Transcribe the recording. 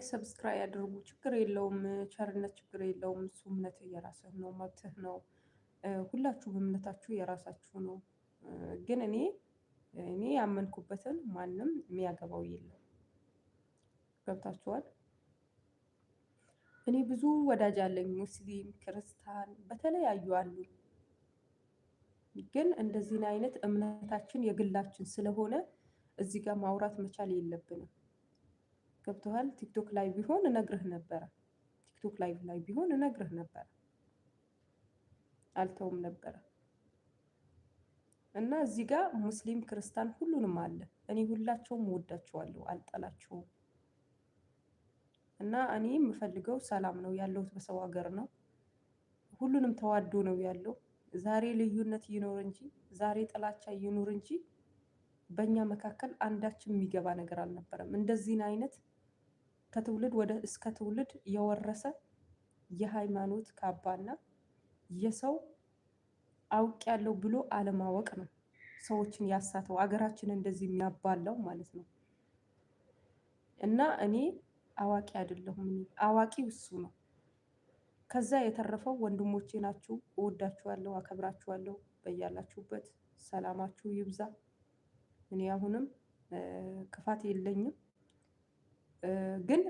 ሰብስክራይብ ያድርጉ፣ ችግር የለውም። ቸርነት ችግር የለውም። እሱ እምነትህ የራስህ ነው፣ መብትህ ነው። ሁላችሁም እምነታችሁ የራሳችሁ ነው። ግን እኔ ያመንኩበትን ማንም የሚያገባው የለም። ገብታችኋል? እኔ ብዙ ወዳጅ አለኝ፣ ሙስሊም ክርስቲያን በተለያዩ አሉኝ። ግን እንደዚህን አይነት እምነታችን የግላችን ስለሆነ እዚህ ጋር ማውራት መቻል የለብንም። ገብቶሃል? ቲክቶክ ላይ ቢሆን እነግርህ ነበረ። ቲክቶክ ላይ ቢሆን እነግርህ ነበረ። አልተውም ነበረ። እና እዚህ ጋር ሙስሊም ክርስቲያን ሁሉንም አለ። እኔ ሁላቸውም እወዳቸዋለሁ፣ አልጠላቸውም። እና እኔ የምፈልገው ሰላም ነው። ያለሁት በሰው ሀገር ነው። ሁሉንም ተዋዶ ነው ያለው። ዛሬ ልዩነት ይኖር እንጂ ዛሬ ጥላቻ ይኑር እንጂ በእኛ መካከል አንዳችም የሚገባ ነገር አልነበረም። እንደዚህን አይነት ከትውልድ ወደ እስከ ትውልድ የወረሰ የሃይማኖት ካባና የሰው አውቄያለሁ ብሎ አለማወቅ ነው ሰዎችን ያሳተው፣ አገራችን እንደዚህ የሚያባላው ማለት ነው። እና እኔ አዋቂ አይደለሁም። አዋቂው እሱ ነው። ከዛ የተረፈው ወንድሞቼ ናችሁ። እወዳችኋለሁ፣ አከብራችኋለሁ። በያላችሁበት ሰላማችሁ ይብዛ። እኔ አሁንም ክፋት የለኝም። ግን